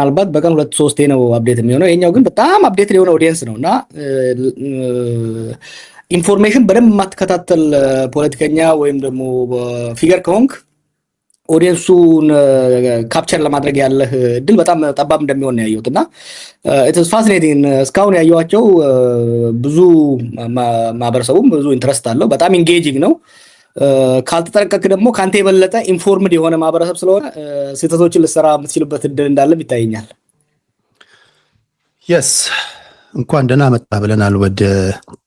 ምናልባት በቀን 2-3 ነው አፕዴት የሚሆነው። የኛው ግን በጣም አፕዴት የሆነ ኦዲየንስ ነውና ኢንፎርሜሽን በደንብ የማትከታተል ፖለቲከኛ ወይም ደግሞ ፊገር ከሆንክ ኦዲየንሱን ካፕቸር ለማድረግ ያለህ እድል በጣም ጠባብ እንደሚሆን ነው ያየሁትና ኢትስ ፋሲኔቲንግ። እስካሁን ያየኋቸው ብዙ ማህበረሰቡም ብዙ ኢንትረስት አለው፣ በጣም ኢንጌጂንግ ነው። ካልተጠነቀቅ ደግሞ ካንተ የበለጠ ኢንፎርምድ የሆነ ማህበረሰብ ስለሆነ ስህተቶችን ልሰራ የምትችልበት እድል እንዳለም ይታየኛል። የስ እንኳን ደህና መጣ ብለናል ወደ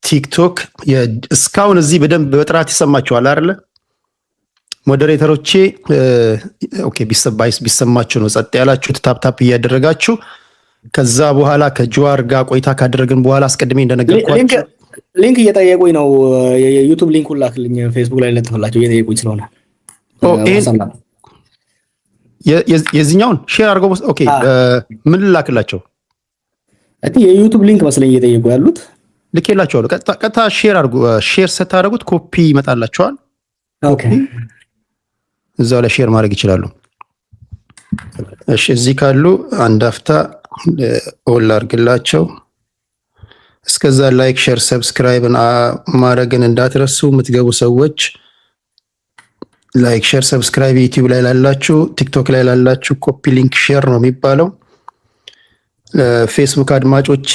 ቲክቶክ። እስካሁን እዚህ በደንብ በጥራት ይሰማችኋል አይደለ? ሞዴሬተሮቼ ኦኬ፣ ቢሰማችሁ ነው ጸጥ ያላችሁት፣ ታፕ እያደረጋችሁ። ከዛ በኋላ ከጅዋር ጋር ቆይታ ካደረግን በኋላ አስቀድሜ እንደነገርኳችሁ ሊንክ እየጠየቁኝ ነው። የዩቲዩብ ሊንኩን ላክልኝ፣ ፌስቡክ ላይ ለጥፈላቸው እየጠየቁኝ ስለሆነ የዚህኛውን ሼር አድርገው። ኦኬ ምን ላክላቸው? የዩቲዩብ ሊንክ መስለኝ እየጠየቁ ያሉት። ልኬላቸዋለሁ። ቀጥታ ሼር አድርጉ። ሼር ስታደርጉት ኮፒ ይመጣላቸዋል። ኦኬ እዛው ላይ ሼር ማድረግ ይችላሉ። እሺ እዚህ ካሉ አንድ አፍታ ኦል አድርግላቸው። እስከዛ ላይክ ሼር ሰብስክራይብ ማድረግን እንዳትረሱ። የምትገቡ ሰዎች ላይክ ሼር ሰብስክራይብ ዩቲዩብ ላይ ላላችሁ፣ ቲክቶክ ላይ ላላችሁ ኮፒ ሊንክ ሼር ነው የሚባለው። ፌስቡክ አድማጮቼ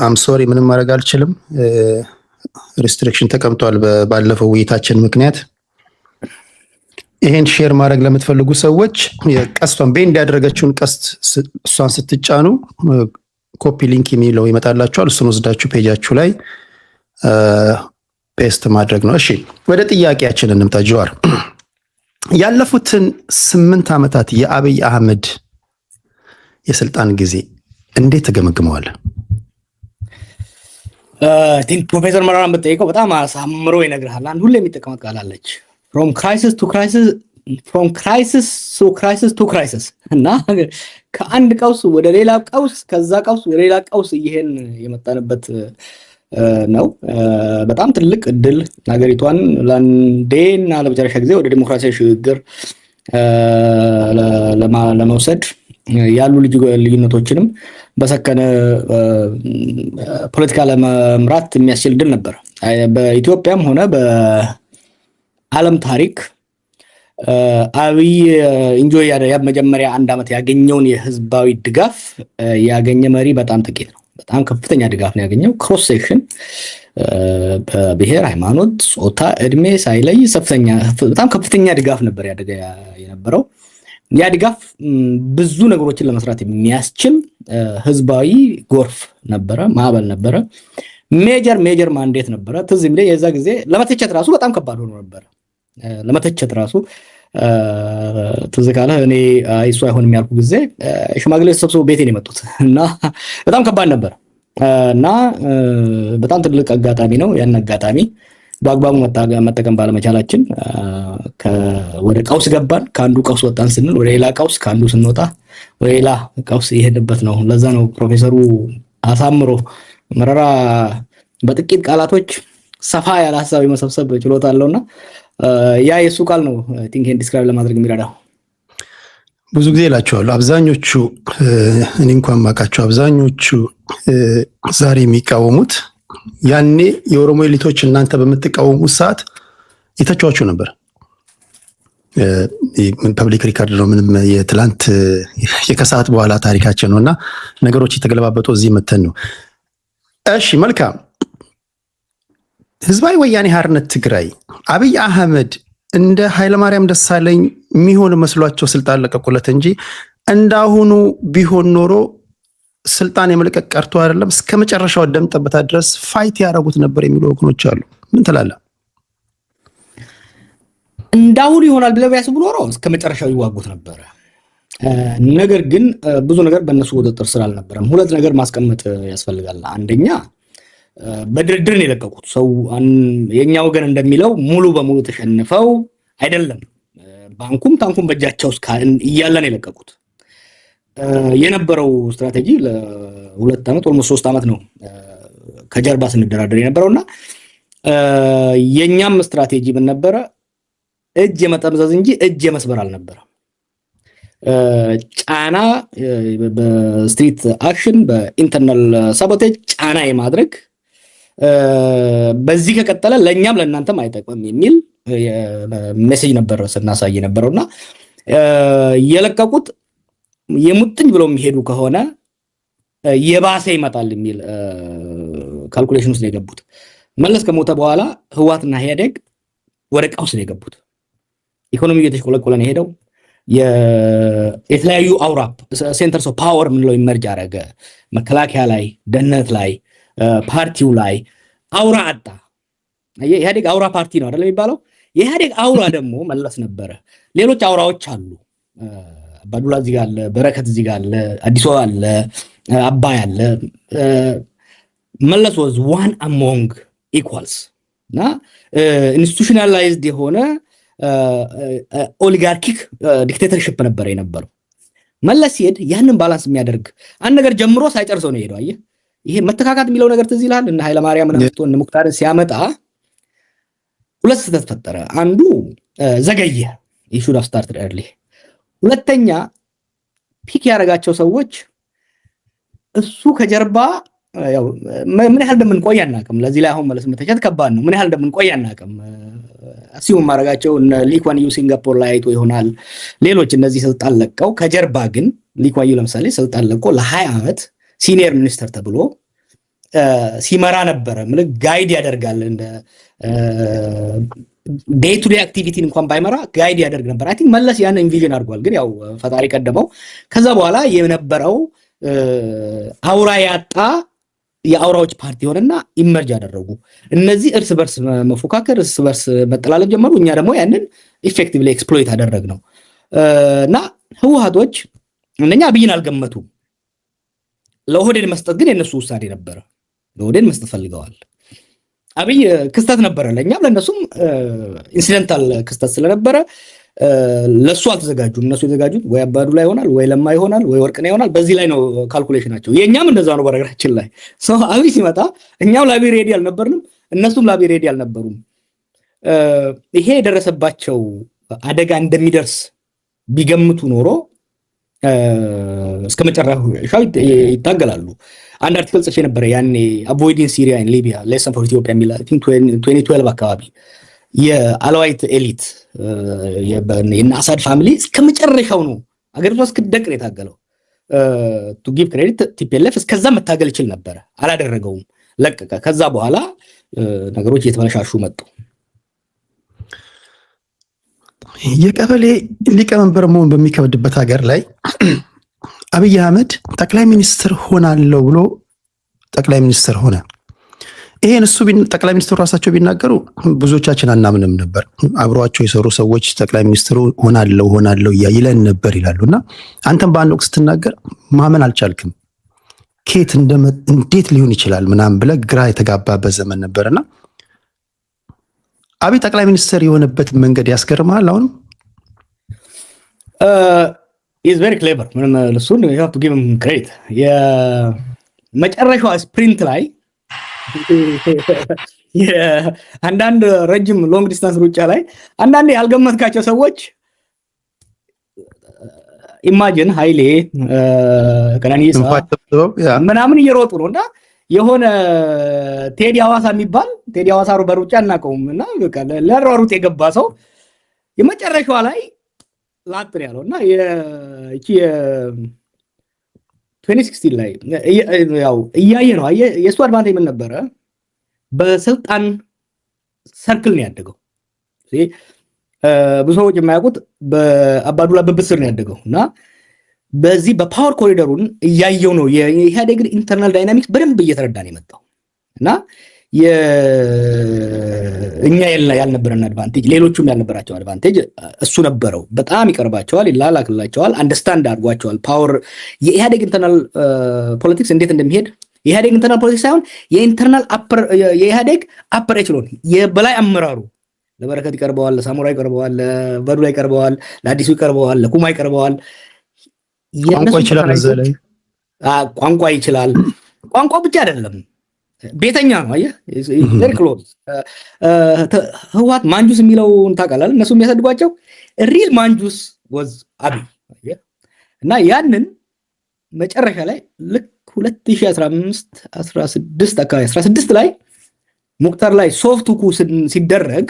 አም ሶሪ ምንም ማድረግ አልችልም፣ ሪስትሪክሽን ተቀምጧል ባለፈው ውይይታችን ምክንያት። ይሄን ሼር ማድረግ ለምትፈልጉ ሰዎች የቀስቷን ቤንድ ያደረገችውን ቀስት እሷን ስትጫኑ ኮፒ ሊንክ የሚለው ይመጣላችኋል። እሱን ወስዳችሁ ፔጃችሁ ላይ ፔስት ማድረግ ነው። እሺ ወደ ጥያቄያችን እንምጣ። ጅዋር ያለፉትን 8 ዓመታት የአብይ አህመድ የስልጣን ጊዜ እንዴት ተገመግመዋል? ቲንክ ፕሮፌሰር መረራን ብትጠይቀው በጣም አሳምሮ ይነግርሃል። አንድ ሁሌ የሚጠቀመው ቃል አለች፣ from crisis to crisis እና ከአንድ ቀውስ ወደ ሌላ ቀውስ፣ ከዛ ቀውስ ወደ ሌላ ቀውስ እየሄን የመጣንበት ነው። በጣም ትልቅ እድል ሀገሪቷን ለአንዴና ለመጨረሻ ጊዜ ወደ ዲሞክራሲያዊ ሽግግር ለመውሰድ ያሉ ልዩነቶችንም በሰከነ ፖለቲካ ለመምራት የሚያስችል እድል ነበር። በኢትዮጵያም ሆነ በዓለም ታሪክ አብይ ኢንጆይ መጀመሪያ 1 ዓመት ያገኘውን የህዝባዊ ድጋፍ ያገኘ መሪ በጣም ጥቂት ነው። በጣም ከፍተኛ ድጋፍ ነው ያገኘው። ክሮስ ሴክሽን በብሔር፣ ሃይማኖት፣ ጾታ፣ እድሜ ሳይለይ በጣም ከፍተኛ ድጋፍ ነበር ያደገ የነበረው። ያ ድጋፍ ብዙ ነገሮችን ለመስራት የሚያስችል ህዝባዊ ጎርፍ ነበረ፣ ማዕበል ነበረ። ሜጀር ማንዴት ነበረ። ትዝ የሚለኝ የዛ ጊዜ ለመተቸት ራሱ በጣም ከባድ ሆኖ ነበረ። ለመተቸት ራሱ ትዝ ካለህ እኔ እሱ አይሆንም ያልኩ ጊዜ ሽማግሌዎች ተሰብስበው ቤቴን የመጡት እና በጣም ከባድ ነበር እና በጣም ትልቅ አጋጣሚ ነው። ያን አጋጣሚ በአግባቡ መጠቀም ባለመቻላችን ወደ ቀውስ ገባን። ከአንዱ ቀውስ ወጣን ስንል ወደ ሌላ ቀውስ፣ ከአንዱ ስንወጣ ወደ ሌላ ቀውስ የሄድንበት ነው። ለዛ ነው ፕሮፌሰሩ አሳምሮ መረራ በጥቂት ቃላቶች ሰፋ ያለ ሀሳብ የመሰብሰብ ችሎታ አለውና ያ የሱ ቃል ነው አይ ቲንክ ይሄን ዲስክራይብ ለማድረግ የሚረዳው። ብዙ ጊዜ እላቸዋለሁ አብዛኞቹ እኔ እንኳን ማውቃቸው አብዛኞቹ ዛሬ የሚቃወሙት ያኔ የኦሮሞ ኤሊቶች እናንተ በምትቃወሙት ሰዓት የተቻችሁ ነበር። ፐብሊክ ሪካርድ ነው፣ ምንም የትላንት የከሰዓት በኋላ ታሪካችን ነውና ነገሮች የተገለባበጡ እዚህ መተን ነው። እሺ መልካም። ህዝባዊ ወያኔ ሓርነት ትግራይ አብይ አህመድ እንደ ኃይለማርያም ደሳለኝ የሚሆን መስሏቸው ስልጣን ለቀቁለት እንጂ እንዳሁኑ ቢሆን ኖሮ ስልጣን የመልቀቅ ቀርቶ አይደለም እስከ መጨረሻው ደም ጠብታ ድረስ ፋይት ያደረጉት ነበር የሚሉ ወገኖች አሉ። ምን ትላለህ? እንዳሁኑ ይሆናል ብለው ቢያስቡ ኖሮ እስከ መጨረሻው ይዋጉት ነበር። ነገር ግን ብዙ ነገር በእነሱ ቁጥጥር ስር አልነበረም። ሁለት ነገር ማስቀመጥ ያስፈልጋል። አንደኛ በድርድር ነው የለቀቁት። ሰው የኛ ወገን እንደሚለው ሙሉ በሙሉ ተሸንፈው አይደለም። ባንኩም ታንኩም በእጃቸው እያለ ነው የለቀቁት። የነበረው ስትራቴጂ ለ2 ዓመት ኦልሞስት 3 ዓመት ነው ከጀርባ ስንደራደር የነበረውና የኛም ስትራቴጂ ምን ነበረ? እጅ የመጠምዘዝ እንጂ እጅ የመስበር አልነበረ። ጫና በስትሪት አክሽን በኢንተርናል ሳቦቴጅ ጫና የማድረግ በዚህ ከቀጠለ ለእኛም ለእናንተም አይጠቅምም የሚል ሜሴጅ ነበር ስናሳይ ነበረውና የለቀቁት የሙጥኝ ብለው የሚሄዱ ከሆነ የባሰ ይመጣል የሚል ካልኩሌሽን ውስጥ ነው የገቡት። መለስ ከሞተ በኋላ ህወሓትና ኢህአዴግ ወደ ቀውስ ነው የገቡት። ኢኮኖሚው እየተሽቆለቆለ ነው የሄደው። የተለያዩ አውራ ሴንተርስ ኦፍ ፓወር ምንለው ኢመርጅ አደረገ። መከላከያ ላይ፣ ደህንነት ላይ፣ ፓርቲው ላይ አውራ አጣ። ኢህአዴግ አውራ ፓርቲ ነው አይደል የሚባለው? የኢህአዴግ አውራ ደግሞ መለስ ነበረ። ሌሎች አውራዎች አሉ። አባዱላ እዚህ ጋር አለ፣ በረከት እዚህ ጋር አለ፣ አዲስ አበባ አለ፣ አባይ አለ። መለስ was one among equals እና ኢንስቲቱሽናላይዝድ የሆነ ኦሊጋርኪክ ዲክቴተርሽፕ ነበር የነበረው። መለስ ሲሄድ ያንን ባላንስ የሚያደርግ አንድ ነገር ጀምሮ ሳይጨርሰው ነው የሄደው። አየህ፣ ይሄ መተካካት የሚለው ነገር ትዝ ይልሃል? እነ ኃይለማርያም እነ ሙክታርን ሲያመጣ ሁለት ስህተት ፈጠረ። አንዱ ዘገየ፣ you should have started early። ሁለተኛ ፒክ ያደረጋቸው ሰዎች እሱ ከጀርባ ያው ምን ያህል እንደምንቆይ አናውቅም። ለዚህ ላይ አሁን መለስ መተቸት ከባድ ነው። ምን ያህል እንደምንቆይ አናውቅም። አሲዩም ማድረጋቸው እነ ሊኳን ዩ ሲንጋፖር ላይ አይቶ ይሆናል። ሌሎች እነዚህ ስልጣን ለቀው ከጀርባ ግን ሊኳን ዩ ለምሳሌ ስልጣን ለቆ ለ20 ዓመት ሲኒየር ሚኒስተር ተብሎ ሲመራ ነበረ። ምን ጋይድ ያደርጋል እንደ ዴይ ቱ ዴይ አክቲቪቲን እንኳን ባይመራ ጋይድ ያደርግ ነበር። አይ ቲንክ መለስ ያን ኢንቪዥን አድርጓል። ግን ያው ፈጣሪ ቀደመው። ከዛ በኋላ የነበረው አውራ ያጣ የአውራዎች ፓርቲ ሆነና ኢመርጅ አደረጉ። እነዚህ እርስ በርስ መፎካከር፣ እርስ በርስ መጠላለፍ ጀመሩ። እኛ ደግሞ ያንን ኢፌክቲቭሊ ኤክስፕሎይት አደረግነው እና ህወሓቶች እነኛ አብይን አልገመቱም። ለኦህዴድ መስጠት ግን የነሱ ውሳኔ ነበረ። ለኦህዴድ መስጠት ፈልገዋል። አብይ ክስተት ነበረ፣ ለእኛም ለእነሱም ኢንሲደንታል ክስተት ስለነበረ ለሱ አልተዘጋጁም። እነሱ የተዘጋጁት ወይ አባዱላ ይሆናል ወይ ለማ ይሆናል ወይ ወርቅነህ ይሆናል። በዚህ ላይ ነው ካልኩሌሽናቸው። የእኛም እንደዛ ነው። በነገራችን ላይ አብይ ሲመጣ እኛም ላቢ ሬዲ አልነበርንም፣ እነሱም ላቢ ሬዲ አልነበሩም። ይሄ የደረሰባቸው አደጋ እንደሚደርስ ቢገምቱ ኖሮ እስከ መጨረሻው ይታገላሉ። አንድ አርቲክል ጽፌ ነበረ ያኔ አቮይዲንግ ሲሪያ ኢን ሊቢያ ሌሰን ፎር ኢትዮጵያ የሚል 2012 አካባቢ የአልዋይት ኤሊት የና አሳድ ፋሚሊ እስከ መጨረሻው ነው አገሪቷ እስክትደቅ ነው የታገለው። ቱ ጊቭ ክሬዲት ቲፒኤልኤፍ እስከዛ መታገል ይችል ነበረ፣ አላደረገውም፣ ለቀቀ። ከዛ በኋላ ነገሮች እየተበላሻሹ መጡ። የቀበሌ ሊቀመንበር መሆን በሚከብድበት ሀገር ላይ አብይ አህመድ ጠቅላይ ሚኒስትር ሆናለሁ ብሎ ጠቅላይ ሚኒስትር ሆነ። ይሄን እሱ ጠቅላይ ሚኒስትሩ ራሳቸው ቢናገሩ ብዙዎቻችን አናምንም ነበር። አብሯቸው የሰሩ ሰዎች ጠቅላይ ሚኒስትሩ ሆናለሁ ይለን ነበር ይላሉና አንተም በአንድ ወቅት ስትናገር ማመን አልቻልክም። ኬት እንዴት ሊሆን ይችላል ምናምን ብለህ ግራ የተጋባበት ዘመን ነበርና አብይ ጠቅላይ ሚኒስትር የሆነበት መንገድ ያስገርማል። አሁንም is very clever። ምንም ለሱን you have to give him credit። የመጨረሻው ስፕሪንት ላይ አንዳንድ ረጅም ሎንግ ዲስታንስ ሩጫ ላይ አንዳንድ ያልገመትካቸው ሰዎች ኢማጂን ኃይሌ ቀናኒሳ ምናምን እየሮጡ ነው እና የሆነ ቴዲ ሐዋሳ የሚባል ቴዲ ሐዋሳ በሩጫ እናቀውም እና በቃ ለሯሩጥ የገባ ሰው የመጨረሻው ላይ ላጥር ያለውና የቺ 2016 ላይ ያው እያየ ነው። የሱ አድቫንቴጅ ምን ነበረ? በስልጣን ሰርክል ነው ያደገው። ብዙ ሰዎች የማያውቁት በአባዱላ በብስር ነው ያደገው እና በዚህ በፓወር ኮሪደሩን እያየው ነው። የኢህአዴግን ኢንተርናል ዳይናሚክስ በደንብ እየተረዳ ነው የመጣው እና እኛ ያልነበረን አድቫንቴጅ ሌሎቹም ያልነበራቸው አድቫንቴጅ እሱ ነበረው። በጣም ይቀርባቸዋል፣ ይላላክላቸዋል፣ አንደርስታንድ አድርጓቸዋል። ፓወር የኢህአዴግ ኢንተርናል ፖለቲክስ እንዴት እንደሚሄድ የኢህአዴግ ኢንተርናል ፖለቲክስ ሳይሆን የኢንተርናል የኢህአዴግ አፐር ኤችሎን የበላይ አመራሩ ለበረከት ይቀርበዋል፣ ለሳሙራ ይቀርበዋል፣ ለበዱላ ይቀርበዋል፣ ለአዲሱ ይቀርበዋል፣ ለኩማ ይቀርበዋል። ቋንቋ ይችላል። ቋንቋ ብቻ አይደለም ቤተኛ ነው። አየህ very close። ህወሓት ማንጁስ የሚለውን ታውቃለህ? እነሱ የሚያሰድጓቸው ሪል ማንጁስ was አብይ። እና ያንን መጨረሻ ላይ ልክ 2015 16 አካባቢ 16 ላይ ሙክታር ላይ ሶፍት ኩ ሲደረግ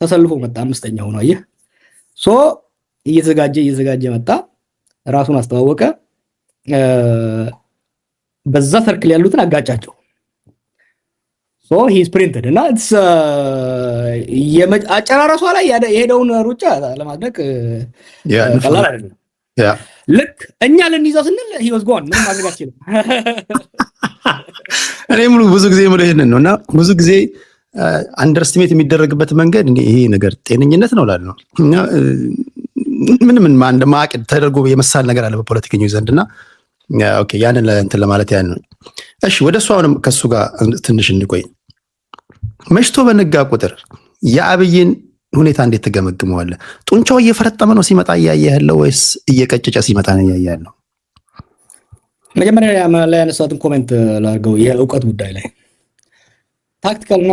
ተሰልፎ መጣ። አምስተኛ ሆኖ አየህ ሶ እየተዘጋጀ መጣ። ራሱን አስተዋወቀ። በዛ ሰርክል ያሉትን አጋጫቸው። ሶ ሂ ስፕሪንትድ እና አጨራረሷ ላይ የሄደውን ሩጫ ለማድነቅ ቀላል አይደለም። ልክ እኛ ልንይዘው ስንል ሂ ዋዝ ጎን ምንም ማድረግ አልችልም። እኔም ብዙ ጊዜ የምለው ይሄንን ነው እና ብዙ ጊዜ አንደርስቲሜት የሚደረግበት መንገድ ይሄ ነገር ጤነኝነት ነው እላለሁ። እና ምንም አንድ ማዕቀድ ተደርጎ የመሳል ነገር አለ በፖለቲከኞች ዘንድና ኦኬ ያንን እንትን ለማለት ያን ነው። እሺ ወደ እሱ አሁንም ከሱ ጋር ትንሽ እንቆይ። መሽቶ በነጋ ቁጥር የአብይን ሁኔታ እንዴት ተገመግመዋለህ? ጡንቻው እየፈረጠመ ነው ሲመጣ እያየህ ያለው ወይስ እየቀጨጨ ሲመጣ ነው እያየህ ያለው? መጀመሪያ ላይ ያነሳሁትን ኮሜንት ላድርገው። የእውቀት ጉዳይ ላይ ታክቲካል እና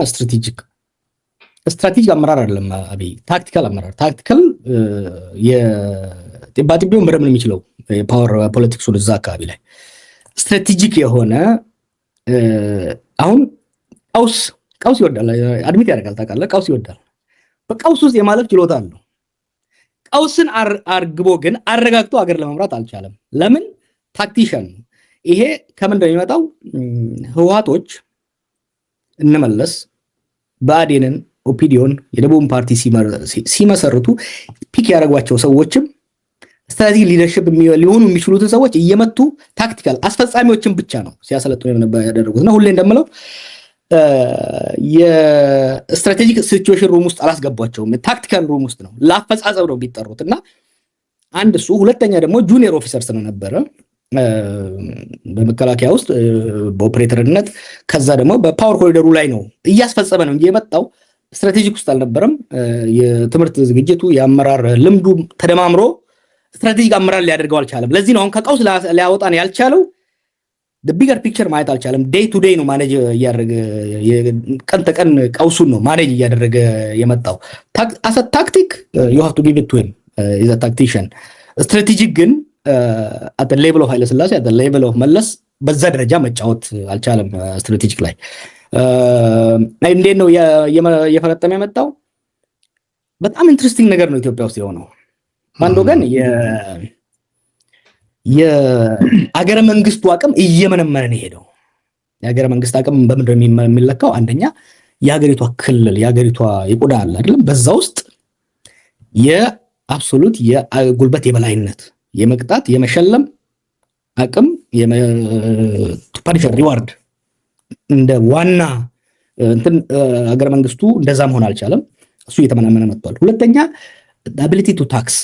ስትራቴጂክ አመራር አይደለም አብይ፣ ታክቲካል አመራር። ታክቲካል የጢባጢቤውን በደንብ ነው የሚችለው የፓወር ፖለቲክሱን እዛ አካባቢ ላይ። ስትራቴጂክ የሆነ አሁን ቀውስ ይወዳል፣ አድሚት ያደርጋል። ታውቃለህ፣ ቀውስ ይወዳል። በቀውስ ውስጥ የማለፍ ችሎታ አለው። ቀውስን አርግቦ ግን አረጋግቶ ሀገር ለመምራት አልቻለም። ለምን? ታክቲሻን ነው። ይሄ ከምንድን ነው የሚመጣው? ህወሓቶች እንመለስ ብአዴንን፣ ኦፒዲዮን፣ የደቡብ ፓርቲ ሲመሰርቱ ፒክ ያደረጓቸው ሰዎችም ስትራቴጂክ ሊደርሺፕ ሊሆኑ የሚችሉትን ሰዎች እየመቱ ታክቲካል አስፈጻሚዎችን ብቻ ነው ሲያሰለጥኑ ያደረጉት እና ሁሌ እንደምለው የስትራቴጂክ ሲቹዌሽን ሩም ውስጥ አላስገቧቸውም። ታክቲካል ሩም ውስጥ ነው ለአፈጻጸም ነው የሚጠሩት። እና አንድ እሱ፣ ሁለተኛ ደግሞ ጁኒየር ኦፊሰር ስለነበረ በመከላከያ ውስጥ በኦፕሬተርነት፣ ከዛ ደግሞ በፓወር ኮሪደሩ ላይ ነው እያስፈጸመ ነው እንጂ የመጣው ስትራቴጂክ ውስጥ አልነበረም። የትምህርት ዝግጅቱ የአመራር ልምዱ ተደማምሮ ስትራቴጂክ አመራር ሊያደርገው አልቻለም። ለዚህ ነው አሁን ከቀውስ ሊያወጣን ያልቻለው። ቢገር ፒክቸር ማየት አልቻለም። ዴይ ቱ ዴይ ነው ማኔጅ እያደረገ፣ ቀን ተቀን ቀውሱን ነው ማኔጅ እያደረገ የመጣው። አሰ ታክቲክ ዩ ሃቭ ቱ ጊቭ ኢት ቱ ሂም ኢዝ አ ታክቲሽን። ስትራቴጂክ ግን አት ሌቭል ኦፍ ኃይለሥላሴ አት ሌቭል ኦፍ መለስ በዛ ደረጃ መጫወት አልቻለም። ስትራቴጂክ ላይ እንዴት ነው እየፈረጠመ የመጣው? በጣም ኢንትረስቲንግ ነገር ነው ኢትዮጵያ ውስጥ የሆነው። በአንድ ወገን የአገረ መንግስቱ አቅም እየመነመነ ነው የሄደው። የአገረ መንግስት አቅም በምንድን ነው የሚለካው? አንደኛ የሀገሪቷ ክልል፣ የሀገሪቷ የቆዳ አለ አይደለም፣ በዛ ውስጥ የአብሶሉት የጉልበት የበላይነት፣ የመቅጣት የመሸለም አቅም፣ ፐኒሸር ሪዋርድ እንደ ዋና እንትን አገረ መንግስቱ እንደዛ መሆን አልቻለም። እሱ እየተመናመነ መጥቷል። ሁለተኛ አቢሊቲ ቱ ታክስ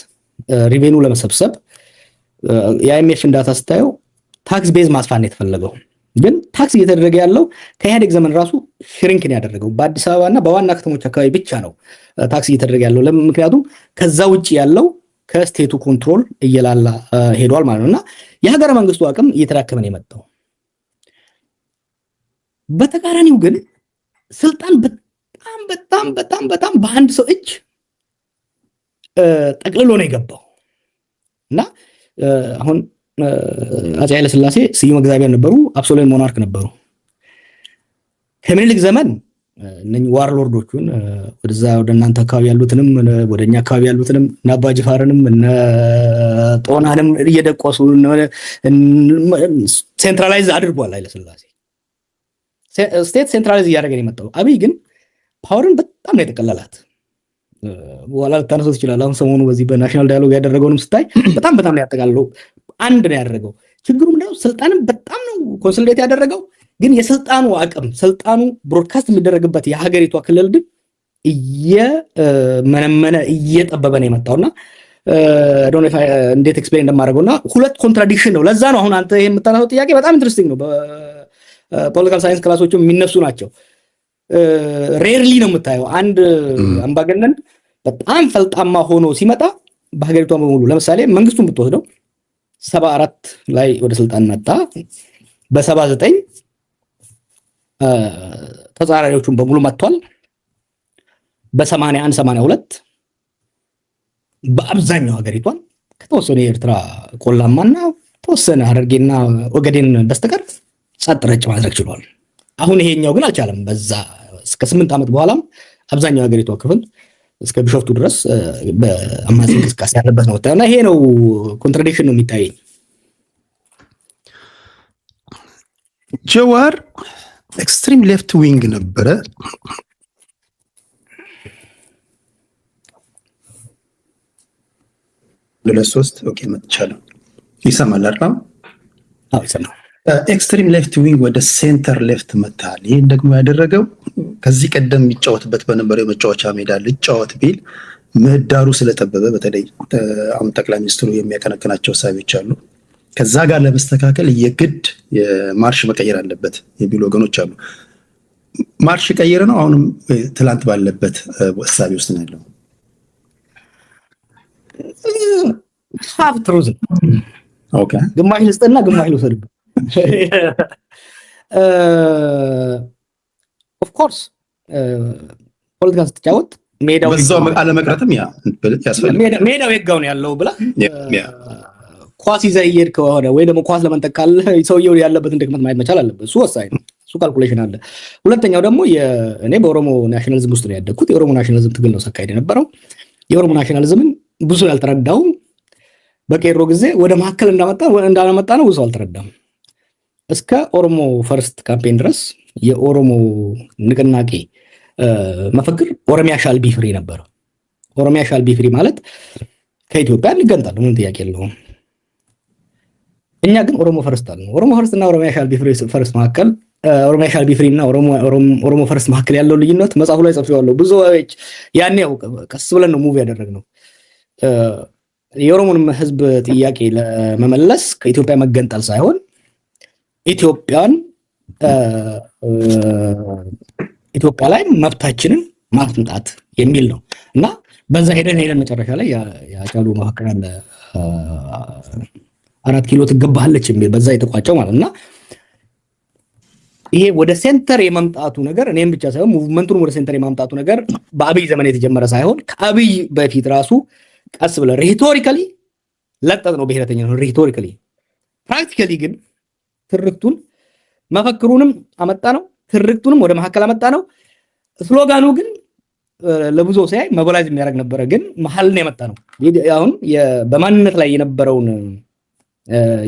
ሪቬኑ ለመሰብሰብ የአይኤምኤፍ ዳታ ስታየው ታክስ ቤዝ ማስፋት ነው የተፈለገው። ግን ታክስ እየተደረገ ያለው ከኢህአዴግ ዘመን ራሱ ሽሪንክን ያደረገው በአዲስ አበባ እና በዋና ከተሞች አካባቢ ብቻ ነው ታክስ እየተደረገ ያለው። ምክንያቱም ከዛ ውጭ ያለው ከስቴቱ ኮንትሮል እየላላ ሄዷል ማለት ነው። እና የሀገረ መንግስቱ አቅም እየተዳከመ ነው የመጣው። በተቃራኒው ግን ስልጣን በጣም በአንድ ሰው እጅ ጠቅልሎ ነው የገባው። እና አሁን አፄ ኃይለ ሥላሴ ስዩም እግዚአብሔር ነበሩ፣ አብሶሉት ሞናርክ ነበሩ። ከምኒልክ ዘመን እነኚህ ዋርሎርዶቹን ወደዛ ወደ እናንተ አካባቢ ያሉትንም ወደኛ አካባቢ ያሉትንም እና አባ ጅፋርንም እና ጦናንም እየደቆሱ ሴንትራላይዝ አድርጓል ኃይለ ሥላሴ። ስቴት ሴንትራላይዝ እያደረገ ነው የመጣው። አብይ ግን ፓወርን በጣም ነው የጠቀለላት። በኋላ ልታነሳው ትችላለህ። አሁን ሰሞኑ በዚህ በናሽናል ዳያሎግ ያደረገውንም ስታይ በጣም ነው ያጠቃልለው። አንድ ነው ያደረገው። ችግሩ ምንድነው? ስልጣንም በጣም ነው ኮንሶሊዴት ያደረገው። ግን የስልጣኑ አቅም፣ ስልጣኑ ብሮድካስት የሚደረግበት የሀገሪቷ ክልል ግን እየመነመነ እየጠበበ ነው የመጣውና ዶንት ኖ እንዴት ኤክስፕሌን እንደማደርገውና ሁለት ኮንትራዲክሽን ነው። ለዛ ነው አሁን አንተ ይሄን የምታነሳው ጥያቄ በጣም ኢንትረስቲንግ ነው። በፖለቲካል ሳይንስ ክላሶችም የሚነሱ ናቸው። ሬርሊ ነው የምታየው አንድ አምባገነን በጣም ፈልጣማ ሆኖ ሲመጣ በሀገሪቷ በሙሉ። ለምሳሌ መንግስቱን ብትወስደው 74 ላይ ወደ ስልጣን መጣ። በ79 ተጻራሪዎቹን በሙሉ መጥቷል። በ81 82 በአብዛኛው ሀገሪቷን ከተወሰነ የኤርትራ ቆላማና ተወሰነ ሐረርጌና ኦጋዴን በስተቀር ጸጥ ረጭ ማድረግ ችሏል። አሁን ይሄኛው ግን አልቻለም። በዛ እስከ 8 ዓመት በኋላም አብዛኛው ሀገሪቷ ክፍል እስከ ቢሾፍቱ ድረስ በአማጺ እንቅስቃሴ ያለበት ነው እና ይሄ ነው ኮንትራዲክሽን ነው የሚታየኝ። ጀዋር ኤክስትሪም ሌፍት ዊንግ ነበረ። ለሶስት ኦኬ መጥቻለሁ። ይሰማል አይደል? አዎ ይሰማል። ኤክስትሪም ሌፍት ዊንግ ወደ ሴንተር ሌፍት መታል። ይሄን ደግሞ ያደረገው ከዚህ ቀደም የሚጫወትበት በነበረው የመጫወቻ ሜዳ ልጫወት ቢል ምህዳሩ ስለጠበበ፣ በተለይ አሁን ጠቅላይ ሚኒስትሩ የሚያቀነቅናቸው ሀሳቦች አሉ። ከዛ ጋር ለመስተካከል የግድ ማርሽ መቀየር አለበት የሚሉ ወገኖች አሉ። ማርሽ ቀየረ ነው አሁንም ትላንት ባለበት ሀሳቢ ውስጥ ነው ያለው። ሀብ ትሩዝ ኦኬ፣ ግማሽ ልስጥና ግማሽ ልውሰድ። ኦፍ ኮርስ ፖለቲካ ስትጫወት ሜዳው በዛው አለመቅረትም ያስፈልጋል። ሜዳው የጋው ነው ያለው ብላ ኳስ ይዘህ እየሄድክ ከሆነ ወይ ደግሞ ኳስ ለመንጠቅ ካለ ሰውየው ያለበትን ድክመት ማየት መቻል አለበት። እሱ ወሳኝ ነው። እሱ ካልኩሌሽን አለ። ሁለተኛው ደግሞ እኔ በኦሮሞ ናሽናሊዝም ውስጥ ነው ያደግኩት። የኦሮሞ ናሽናሊዝም ትግል ነው ሰካሄድ የነበረው። የኦሮሞ ናሽናሊዝምን ብዙ ያልተረዳው በቄሮ ጊዜ ወደ መካከል እንዳመጣ ነው ብዙ አልተረዳም። እስከ ኦሮሞ ፈርስት ካምፔን ድረስ የኦሮሞ ንቅናቄ መፈክር ኦሮሚያ ሻል ቢ ፍሪ ነበር። ኦሮሚያ ሻል ቢ ፍሪ ማለት ከኢትዮጵያ እንገንጣለን፣ ምን ጥያቄ የለውም። እኛ ግን ኦሮሞ ፈርስት አለ። ኦሮሞ ፈርስት እና ኦሮሚያ ሻል ቢ ፍሪ ፈርስት መካከል ኦሮሚያ ሻል ቢ ፍሪ እና ኦሮሞ ፈርስት መካከል ያለው ልዩነት መጽሐፉ ላይ ጽፌዋለሁ። ብዙዎች ያኔ ቀስ ብለን ነው ሙቭ ያደረግነው። የኦሮሞን ህዝብ ጥያቄ ለመመለስ ከኢትዮጵያ መገንጠል ሳይሆን ኢትዮጵያ ላይ መብታችንን ማጥንጣት የሚል ነው እና በዛ ሄደን መጨረሻ ላይ ያጫሉ መፈክር አለ 4 ኪሎ ትገባለች የሚል በዛ የተቋጨው ማለት እና ይሄ ወደ ሴንተር የመምጣቱ ነገር እኔም ብቻ ሳይሆን ሙቭመንቱን ወደ ሴንተር የማምጣቱ ነገር በአብይ ዘመን የተጀመረ ሳይሆን ከአብይ በፊት ራሱ ቀስ ብለ ሪቶሪካሊ ለጠጥ ነው ብሔረተኛ ነው ሪቶሪካሊ። ፕራክቲካሊ ግን ትርክቱን መፈክሩንም አመጣ ነው፣ ትርክቱንም ወደ መካከል አመጣ ነው። ስሎጋኑ ግን ለብዙ ሲያይ ሞቢላይዝ የሚያደርግ ነበረ፣ ግን መሀል ነው የመጣ ነው። አሁን በማንነት ላይ የነበረውን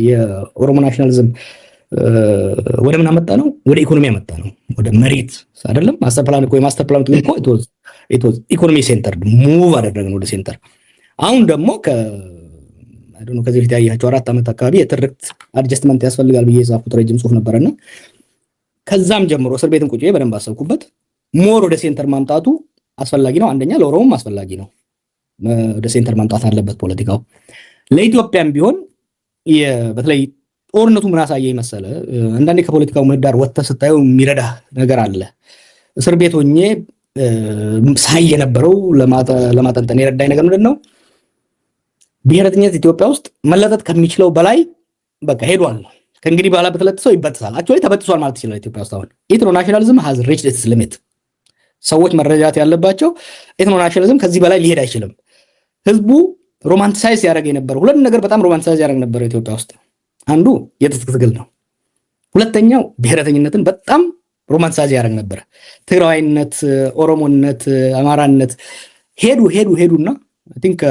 የኦሮሞ ናሽናሊዝም ወደ ምን አመጣ ነው? ወደ ኢኮኖሚ አመጣ ነው። ወደ መሬት አይደለም ማስተር ፕላን እኮ የማስተር ፕላን እኮ ኢት ዋዝ ኢኮኖሚ ሴንተር ሙቭ አደረግን ወደ ሴንተር። አሁን ደግሞ ከዚህ በፊት ያያቸው 4 ዓመት አካባቢ የትርክት አድጀስትመንት ያስፈልጋል ብዬ የጻፍኩት ረጅም ጽሁፍ ነበርና ከዛም ጀምሮ እስር ቤትን ቁጭ በደንብ አሰብኩበት። ሞር ወደ ሴንተር ማምጣቱ አስፈላጊ ነው። አንደኛ ለኦሮሞም አስፈላጊ ነው። ወደ ሴንተር ማምጣት አለበት ፖለቲካው። ለኢትዮጵያም ቢሆን በተለይ ጦርነቱ ምን አሳየኝ መሰለ፣ አንዳንዴ ከፖለቲካው ምህዳር ወጥተህ ስታየው የሚረዳ ነገር አለ። እስር ቤት ሆኜ ሳይ የነበረው ለማጠንጠን የረዳኝ ነገር ምንድን ነው? ብሔረተኝነት ኢትዮጵያ ውስጥ መለጠጥ ከሚችለው በላይ በቃ ሄዷል። ከእንግዲህ በኋላ በተለጥሰው ይበጥሳል። አክቹዋሊ ተበጥሷል ማለት ይችላል። ኢትዮጵያ ውስጥ አሁን ኢትኖ ናሽናሊዝም ሃዝ ሪችድ ኢትስ ሊሚት። ሰዎች መረጃት ያለባቸው ኢትኖ ናሽናሊዝም ከዚህ በላይ ሊሄድ አይችልም። ህዝቡ ሮማንቲሳይዝ ያደረገ የነበረው ሁለት ነገር በጣም ሮማንቲሳይዝ ያደረገ ነበር ኢትዮጵያ ውስጥ። አንዱ የትጥቅ ትግል ነው። ሁለተኛው ብሔረተኝነትን በጣም ሮማንቲሳይዝ ያደረገ ነበር። ትግራዋይነት፣ ኦሮሞነት፣ አማራነት ሄዱና አይ ቲንክ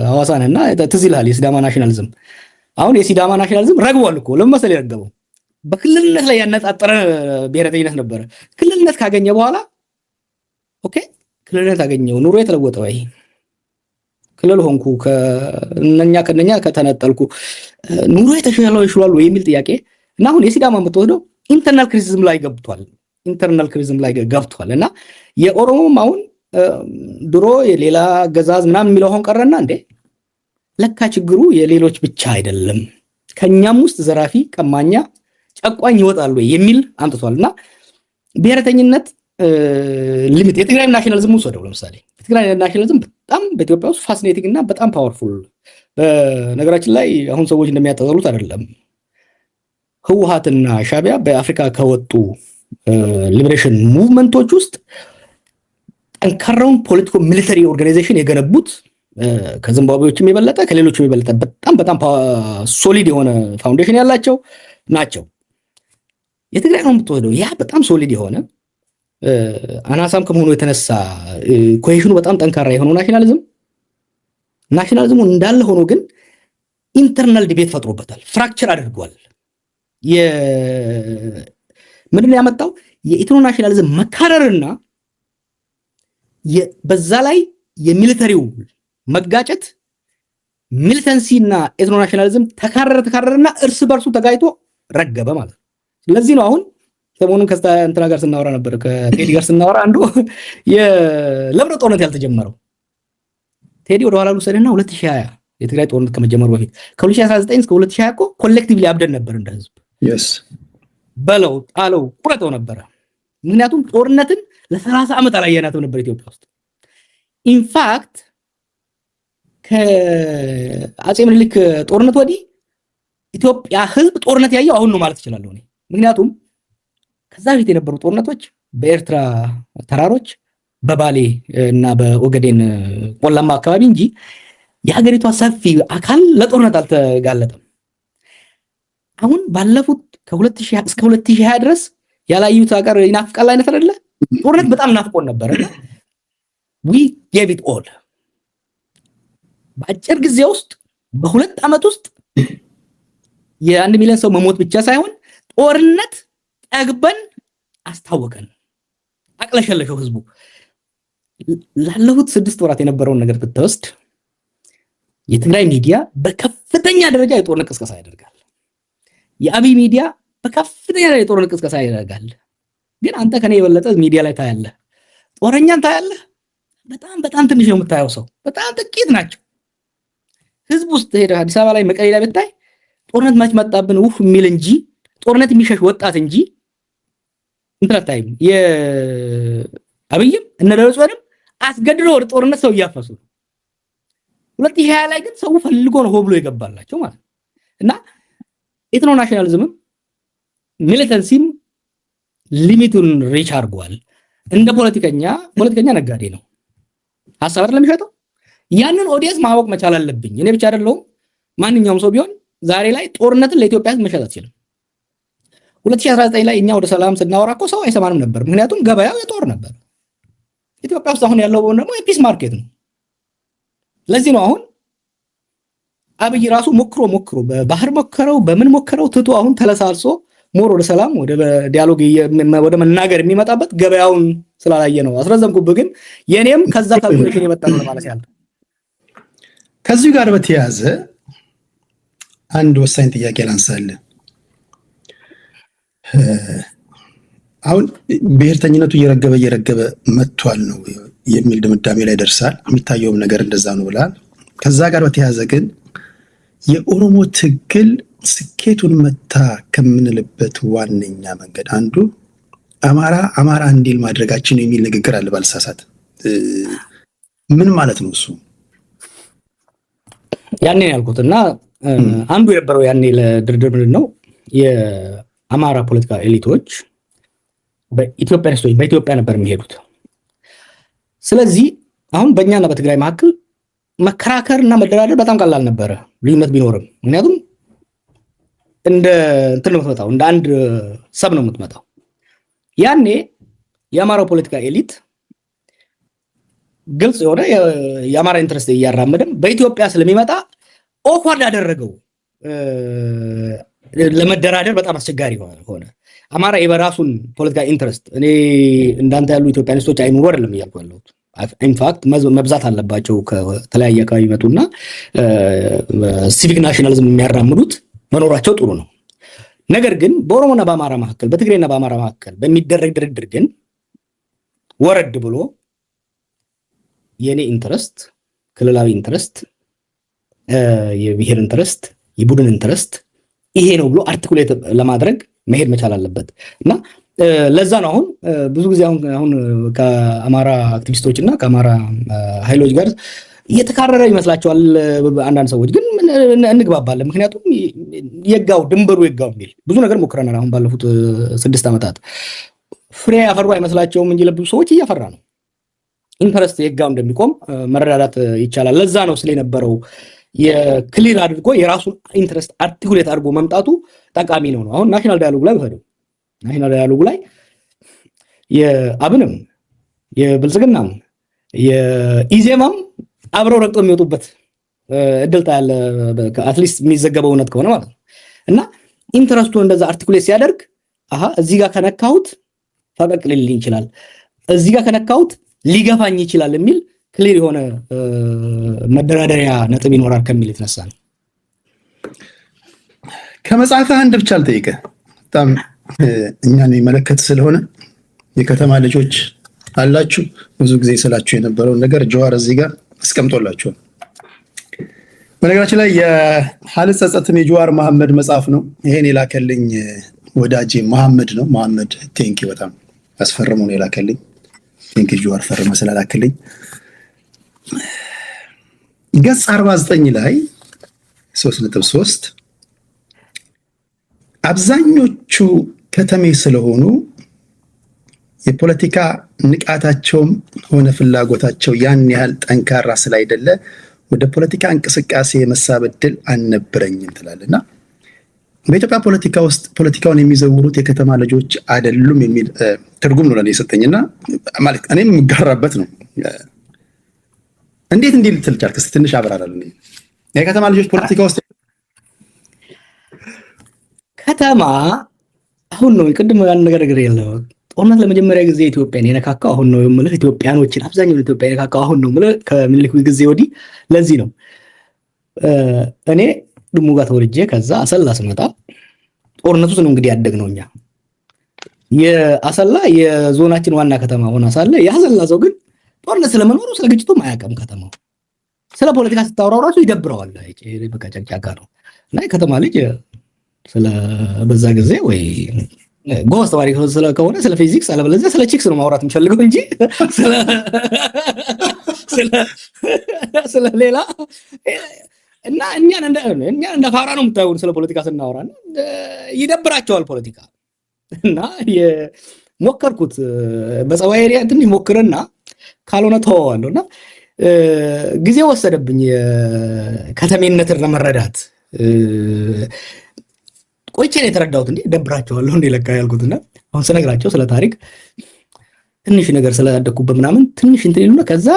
ሐዋሳንና ትዝ ይልሃል የሲዳማ ናሽናሊዝም። አሁን የሲዳማ ናሽናሊዝም ረግቧል እኮ። ለምን መሰለህ የረገበው? በክልልነት ላይ ያነጣጠረ ብሔረተኝነት ነበረ። ክልልነት ካገኘ በኋላ ኦኬ ክልልነት አገኘው፣ ኑሮ የተለወጠ ወይ ክልል ሆንኩ፣ ከነኛ ከተነጠልኩ ኑሮ የተሻለው ይሽሏል ወይ የሚል ጥያቄ እና አሁን የሲዳማ የምትወስደው ኢንተርናል ክሪቲሲዝም ላይ ገብቷል እና የኦሮሞም አሁን ድሮ የሌላ ገዛዝ ምናምን የሚለው አሁን ቀረና እንዴ ለካ ችግሩ የሌሎች ብቻ አይደለም፣ ከኛም ውስጥ ዘራፊ፣ ቀማኛ፣ ጨቋኝ ይወጣሉ የሚል አምጥቷል እና ብሔረተኝነት ሊሚት የትግራይ ናሽናሊዝም ወሰደው። ለምሳሌ የትግራይ ናሽናሊዝም በጣም በኢትዮጵያ ውስጥ ፋሲኔቲንግ እና በጣም ፓወርፉል። በነገራችን ላይ አሁን ሰዎች እንደሚያጠሉት አይደለም። ህወሓትና ሻዕቢያ በአፍሪካ ከወጡ ሊበሬሽን ሙቭመንቶች ውስጥ ጠንካራውን ፖለቲኮ ሚሊተሪ ኦርጋናይዜሽን የገነቡት ከዚምባብዌዎችም የበለጠ ከሌሎችም የበለጠ በጣም ሶሊድ የሆነ ፋውንዴሽን ያላቸው ናቸው። የትግራይ ነው የምትወስደው፣ ያ በጣም ሶሊድ የሆነ አናሳም ከመሆኑ የተነሳ ኮሄሽኑ በጣም ጠንካራ የሆነው ናሽናሊዝሙ እንዳለ ሆኖ ግን ኢንተርናል ዲቤት ፈጥሮበታል፣ ፍራክቸር አድርጓል። ምንድን ነው ያመጣው? የኢትኖ ናሽናሊዝም መካረርና በዛ ላይ የሚሊተሪው መጋጨት፣ ሚሊተንሲና ኢትኖ ናሽናሊዝም ተካረረና እርስ በርሱ ተጋጭቶ ረገበ ማለት ነው። ስለዚህ ነው አሁን ሰሞኑን ከእንትና ጋር ስናወራ ነበር፣ ከቴዲ ጋር ስናወራ አንዱ ለምን ጦርነት ያልተጀመረው ቴዲ ወደ ኋላ ልውሰድና 2020 የትግራይ ጦርነት ከመጀመሩ በፊት ከ2019 እስከ 2020 እኮ ኮሌክቲቭሊ አብደን ነበር እንደ ህዝብ። በለው ጣለው ቁረጠው ነበረ። ምክንያቱም ጦርነትን ለ30 ዓመት አላየናትም ነበር ኢትዮጵያ ውስጥ። ኢንፋክት ከአጼ ምኒልክ ጦርነት ወዲህ ኢትዮጵያ ህዝብ ጦርነት ያየው አሁን ነው ማለት እችላለሁ እኔ። ምክንያቱም ከዛ በፊት የነበሩ ጦርነቶች በኤርትራ ተራሮች፣ በባሌ እና በኦገዴን ቆላማ አካባቢ እንጂ የሀገሪቷ ሰፊ አካል ለጦርነት አልተጋለጠም። አሁን ባለፉት ከ2000 እስከ 2020 ድረስ ያላዩት ሀገር ይናፍቃል አይነት አይደለ? ጦርነት በጣም ናፍቆን ነበር። we gave it all በአጭር ጊዜ ውስጥ በሁለት ዓመት ውስጥ የ1 ሚሊዮን ሰው መሞት ብቻ ሳይሆን ጦርነት ጠግበን አስታወቀን፣ አቅለሸለሸው ህዝቡ። ላለፉት 6 ወራት የነበረውን ነገር ብትወስድ የትግራይ ሚዲያ በከፍተኛ ደረጃ የጦርነት ቅስቀሳ ያደርጋል። የአብይ ሚዲያ በከፍተኛ ደረጃ የጦርነት ቅስቀሳ ያደርጋል። ግን አንተ ከኔ የበለጠ ሚዲያ ላይ ታያለህ፣ ጦረኛን ታያለህ። በጣም ትንሽ ነው የምታየው፣ ሰው በጣም ጥቂት ናቸው። ህዝብ ውስጥ ሄደህ አዲስ አበባ ላይ መቀሌ ላይ ብታይ ጦርነት ማች መጣብን ውፍ የሚል እንጂ ጦርነት የሚሸሽ ወጣት እንጂ እንትን አታይም። የአብይም እነ ደብረጽዮንም አስገድዶ ወደ ጦርነት ሰው እያፈሱ ነው። 2020 ላይ ግን ሰው ፈልጎ ነው ሆብሎ የገባላቸው ማለት እና ኢትኖ ናሽናሊዝምም ሚሊተንሲም ሊሚቱን ሪች አድርጓል። እንደ ፖለቲከኛ ነጋዴ ነው፣ ሐሳብ አይደለም የሚሸጠው። ያንን ኦዲየንስ ማወቅ መቻል አለብኝ። እኔ ብቻ አይደለሁም፣ ማንኛውም ሰው ቢሆን ዛሬ ላይ ጦርነትን ለኢትዮጵያ ህዝብ መሸጥ አትችልም። 2019 ላይ እኛ ወደ ሰላም ስናወራ እኮ ሰው አይሰማንም ነበር፣ ምክንያቱም ገበያው የጦር ነበር። ኢትዮጵያ ውስጥ አሁን ያለው ደግሞ የፒስ ማርኬት ነው። ለዚህ ነው አሁን አብይ ራሱ ሞክሮ በባህር ሞከረው በምን ሞከረው ትቶ አሁን ተለሳልሶ ሞር ወደ ሰላም ወደ ዲያሎግ ወደ መናገር የሚመጣበት ገበያውን ስላላየ ነው። አስረዘምኩብህ፣ ግን የኔም ከዛ ካልኩሌሽን የመጣ ነው ማለት ያለው። ከዚህ ጋር በተያያዘ አንድ ወሳኝ ጥያቄ ላንሳልህ። አሁን ብሔርተኝነቱ እየረገበ መጥቷል ነው የሚል ድምዳሜ ላይ ደርሳል። የሚታየውም ነገር እንደዛ ነው ብላል። ከዛ ጋር በተያያዘ ግን የኦሮሞ ትግል ስኬቱን መታ ከምንልበት ዋነኛ መንገድ አንዱ አማራ እንዲል ማድረጋችን የሚል ንግግር አለ ባልሳሳት። ምን ማለት ነው እሱ? ያኔ ያልኩትና አንዱ የነበረው ያኔ ለድርድር ምንድን ነው የአማራ ፖለቲካ ኤሊቶች በኢትዮጵያ ነበር የሚሄዱት። ስለዚህ አሁን በእኛና በትግራይ መካከል መከራከር እና መደራደር በጣም ቀላል ነበረ፣ ልዩነት ቢኖርም። ምክንያቱም እንደ እንትን ነው የምትመጣው፣ እንደ አንድ ሰብ ነው የምትመጣው። ያኔ የአማራው ፖለቲካ ኤሊት ግልጽ የሆነ የአማራ ኢንትረስት እያራመደም በኢትዮጵያ ስለሚመጣ ኦኳርድ ያደረገው ለመደራደር በጣም አስቸጋሪ ሆነ። አማራ የበራሱን ፖለቲካ ኢንትረስት እኔ እንዳንተ ያሉ ኢትዮጵያኒስቶች አይኑሩ አይደለም እያልኩ ያለሁት። ኢንፋክት መብዛት አለባቸው፣ ከተለያየ አካባቢ ይመጡና ሲቪክ ናሽናሊዝም የሚያራምዱት መኖራቸው ጥሩ ነው። ነገር ግን በኦሮሞና በአማራ መካከል፣ በትግሬና በአማራ መካከል በሚደረግ ድርድር ግን ወረድ ብሎ የኔ ኢንትረስት፣ ክልላዊ ኢንትረስት፣ የብሔር ኢንትረስት፣ የቡድን ኢንትረስት ይሄ ነው ብሎ አርቲኩሌት ለማድረግ መሄድ መቻል አለበት እና ለዛ ነው አሁን ብዙ ጊዜ አሁን ከአማራ አክቲቪስቶች እና ከአማራ ኃይሎች ጋር እየተካረረ ይመስላቸዋል አንዳንድ ሰዎች፣ ግን እንግባባለን። ምክንያቱም ድንበሩ የጋው የሚል ብዙ ነገር ሞክረናል። አሁን ባለፉት 6 ዓመታት ፍሬ ያፈሩ አይመስላቸውም እንጂ ለብዙ ሰዎች እያፈራ ነው። ኢንተረስት የጋው እንደሚቆም መረዳዳት ይቻላል። ለዛ ነው ስለነበረው የክሊር አድርጎ የራሱን ኢንተረስት አርቲኩሌት አድርጎ መምጣቱ ጠቃሚ ነው። አሁን ናሽናል ዳያሎግ ላይ ወሰደው ናሽናል ዳያሎግ ላይ የአብንም የብልጽግናም የኢዜማም አብረው ረግጠው የሚወጡበት እድል ታያለ አትሊስት የሚዘገበው እውነት ከሆነ ማለት ነው። እና ኢንተረስቱን እንደዛ አርቲኩሌት ሲያደርግ እዚህ ጋር ከነካሁት ፈቀቅ ሊልኝ ይችላል፣ እዚህ ጋር ከነካሁት ሊገፋኝ ይችላል የሚል ክሊር የሆነ መደራደሪያ ነጥብ ይኖራል ከሚል የተነሳ ነው። ከመጽሐፍ አንድ ብቻ አልጠይቀህ በጣም እኛን የሚመለከት ስለሆነ የከተማ ልጆች አላችሁ ብዙ ጊዜ ስላችሁ የነበረውን ነገር ጀዋር እዚህ ጋር አስቀምጦላችኋል። በነገራችን ላይ የሐልጸጸትም የጀዋር መሐመድ መጽሐፍ ነው። ይሄን የላከልኝ ወዳጄ መሐመድ ነው። መሐመድ ቴንኪ በጣም አስፈርሞ ነው የላከልኝ። ቴንኪ ጀዋር ፈርመ ስላላከልኝ። ገጽ 49 ላይ 3.3 አብዛኞቹ ከተሜ ስለሆኑ የፖለቲካ ንቃታቸውም ሆነ ፍላጎታቸው ያን ያህል ጠንካራ ስላይደለ ወደ ፖለቲካ እንቅስቃሴ የመሳብ ዕድል አልነበረኝም ትላለና በኢትዮጵያ ፖለቲካ ውስጥ ፖለቲካውን የሚዘውሩት የከተማ ልጆች አይደሉም የሚል ትርጉም ነው ለኔ የሰጠኝና ማለት እኔም የምጋራበት ነው። እንዴት እንዲህ ልትል ቻልክ? እስኪ ትንሽ አብራራልኝ። የከተማ ልጆች ፖለቲካ ውስጥ ከተማ አሁን ነው ቅድም ያን ነገር ያለው ጦርነት ለመጀመሪያ ጊዜ ኢትዮጵያን የነካካው አሁን ነው የምልህ። ኢትዮጵያኖችን አብዛኛው ኢትዮጵያ የነካካው አሁን ነው የምልህ ከምኒልክ ጊዜ ወዲህ። ለዚህ ነው እኔ ድሙ ጋር ተወልጄ ከዛ አሰላ ስመጣ ጦርነቱ ነው እንግዲህ ያደግነው እኛ። የአሰላ የዞናችን ዋና ከተማ ሆና ሳለ የአሰላ ሰው ግን ጦርነት ስለመኖሩ ስለ ግጭቱም አያውቅም። ከተማው ስለ ፖለቲካ ስታወራው ራሱ ይደብረዋል። በቃ ጨቅጫቃ ነው። እና የከተማ ልጅ ስለ በዛ ጊዜ ወይ ጎበዝ ተማሪ ከሆነ ስለ ፊዚክስ አለበለዚያ ስለ ቺክስ ነው ማውራት የሚፈልገው እንጂ ስለ ሌላ እና እኛን እንደ ፋራ ነው የምታዩን ስለ ፖለቲካ ስናወራ። ይደብራቸዋል ፖለቲካ። እና የሞከርኩት በጸባይ ኤሪያ ትንሽ ሞክርና ካልሆነ ተወዋለሁ። እና ጊዜ ወሰደብኝ ከተሜነትን ለመረዳት። ቆይቼ ነው የተረዳሁት። እንዴ ደብራቸዋለሁ እንዴ ለካ ያልኩትና አሁን ስነግራቸው ስለ ታሪክ ትንሽ ነገር ስለያደኩበት ምናምን ትንሽ እንትን ይሉና ከዛ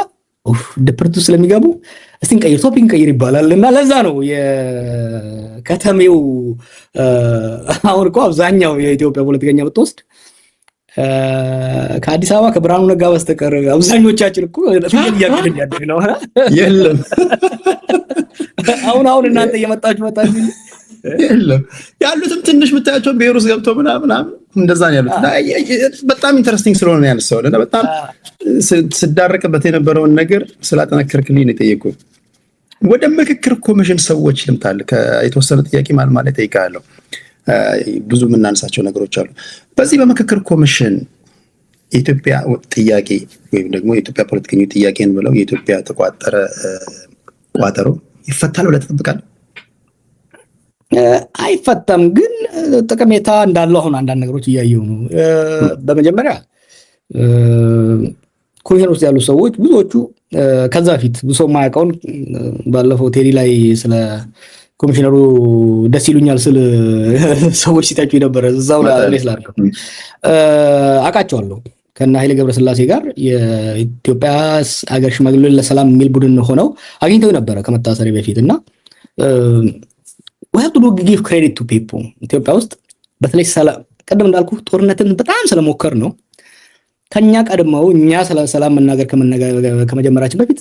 ድፕርቱ ስለሚገቡ እስቲ እንቀይር ቶፒክ እንቀይር ይባላልና ለዛ ነው የከተሜው አሁን እኮ አብዛኛው የኢትዮጵያ ፖለቲከኛ ብትወስድ ከአዲስ አበባ ከብርሃኑ ነጋ በስተቀር አብዛኞቻችን እኮ ያያያደን ያደግ ነው የለም። አሁን እናንተ እየመጣችሁ የለም ያሉትም ትንሽ የምታያቸው ብሔር ውስጥ ገብተው ምናምን እንደዛ ነው ያሉት። በጣም ኢንተረስቲንግ ስለሆነ ያነሳውልና በጣም ስዳረቅበት የነበረውን ነገር ስላጠነከርክልኝ ነው የጠየቁት። ወደ ምክክር ኮሚሽን ሰዎች ልምታል የተወሰነ ጥያቄ ማለት ጠይቃለሁ። ብዙ የምናነሳቸው ነገሮች አሉ። በዚህ በምክክር ኮሚሽን የኢትዮጵያ ጥያቄ ወይም ደግሞ የኢትዮጵያ ፖለቲከኞች ጥያቄን ብለው የኢትዮጵያ ተቋጠረ ቋጠሮ ይፈታል ብለህ ትጠብቃለህ? አይፈታም፣ ግን ጠቀሜታ እንዳለው አሁን አንዳንድ ነገሮች እያየሁ ነው። በመጀመሪያ ኮሚሽን ውስጥ ያሉ ሰዎች ብዙዎቹ ከዛ በፊት ብዙ ሰው የማያውቀውን ባለፈው ቴሌ ላይ ስለ ኮሚሽነሩ ደስ ይሉኛል ስለ ሰዎች ሲታጩ የነበረ እዛው ላይ ስላልከው አውቃቸዋለሁ። ከና ኃይሌ ገብረስላሴ ጋር የኢትዮጵያ ሀገር ሽማግሌዎች ለሰላም የሚል ቡድን ሆነው አግኝተው ነበረ ከመታሰሪ በፊት እና we have to give credit to people ኢትዮጵያ ውስጥ በተለይ ሰላም ቀደም እንዳልኩ ጦርነትን በጣም ስለሞከር ነው ከኛ ቀድመው እኛ ስለ ሰላም መናገር ከመጀመራችን በፊት